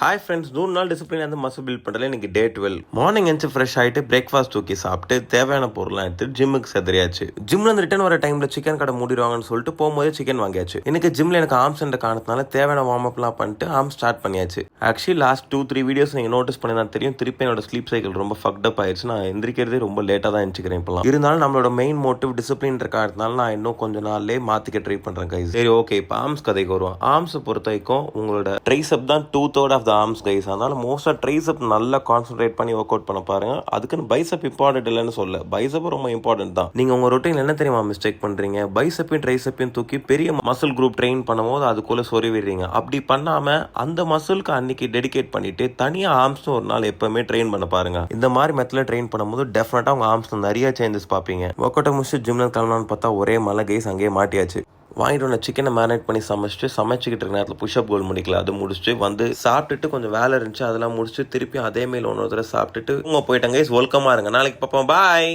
Hi friends, 100 நாள் discipline வந்து muscle build பண்ணுறதுல எனக்கு டே 12. மார்னிங் எழுந்து ஃப்ரெஷ் ஆகிட்டு பிரேக்ஃபாஸ்ட் தூக்கி சாப்பிட்டு தேவையான பொருள்லாம் எடுத்து ஜிம்முக்கு செதறியாச்சு. ஜிம்ல இருந்து ரிட்டர்ன் வர டைம்ல சிக்கன் கடை மூடிடுவாங்கன்னு சொல்லிட்டு போகும்போதே சிக்கன் வாங்கியாச்சு. எனக்கு ஜிம்ல எனக்கு ஆர்ம்ஸ் என்ற காரணத்தினால தேவையான வார்ம் அப்லாம் பண்ணிட்டு ஆர்ம்ஸ் ஸ்டார்ட் பண்ணியாச்சு. ஆக்சுவலி லாஸ்ட் 2-3 வீடியோஸ் நீங்கள் நோட்டீஸ் பண்ணி தெரியும், திருப்பி என்னோட ஸ்லீப் சைக்கிள் ரொம்ப ஃபக்ட் அப் ஆயிடுச்சு. நான் எந்திரிக்கிறதே ரொம்ப லேட்டாக தான் எந்திரிக்கிறேன் இப்பெல்லாம். இருந்தாலும் நம்மளோட மெயின் மோட்டிவ் டிசிப்ளின் காரணத்தினால நான் இன்னும் கொஞ்சம் நாள்லேயே மாற்றிக்க ட்ரை பண்ணுறேன் கைஸ். சரி, ஓகே, இப்போ ஆர்ம்ஸ் கதைக்கு வருவோம். ஆர்ம்ஸை பொறுத்த வரைக்கும் உங்களோட ட்ரைசெப் தான் 2/3 ஆஃப் த ஆர்ம்ஸ் கைஸ். அதனால மோஸ்ட்டாக ட்ரைசெப் நல்லா கான்சென்ட்ரேட் பண்ணி ஒர்க் அவுட் பண்ண பாருங்க. அதுக்குன்னு பைசெப் இம்பார்ட்டன்ட் இல்லைன்னு சொல்ல, பைசெப் ரொம்ப இம்பார்ட்டன்ட் தான். நீங்க உங்க ரொட்டீன் என்ன தெரியுமா மிஸ்டேக் பண்றீங்க? பைசெப்பையும் ட்ரைசெப்பையும் தூக்கி பெரிய மசில் குரூப் ட்ரெயின் பண்ணும்போது அதுக்குள்ள சொருவிடுறீங்க. அப்படி பண்ணாம அந்த மசிலுக்கு அன்னைக்கு டெடிகேட் பண்ணிட்டு தனியா ஆர்ம்ஸ் ஒரு நாள் எப்பவுமே ட்ரெயின் பண்ண பாருங்க. இந்த மாதிரி மெத்தட்ல ட்ரெயின் பண்ணும்போது டெஃபினட்டா உங்க ஆர்ம்ஸ் நிறைய சேஞ்சஸ் பார்ப்பீங்க. ஒர்க் அவுட் முடிச்சு ஜிம்ல கிளம்பலான்னு பார்த்தா ஒரே மலை கைஸ், அங்கேயே மாட்டியாச்சு. வாங்கிட்டு வந்த சிக்கனை மேரினேட் பண்ணி சமைச்சிக்கிட்டு இருக்க நேரத்தில் புஷ்அப் கோல் முடிக்கல. அது முடிச்சுட்டு வந்து சாப்பிட்டுட்டு கொஞ்சம் வேலை இருந்துச்சு, அதெல்லாம் முடிச்சுட்டு திருப்பி அதே மேல் ஒன்று சாப்பிட்டுட்டு உங்க போயிட்டாங்க. வெல்கமா இருங்க. நாளைக்கு பார்ப்போம். பாய்.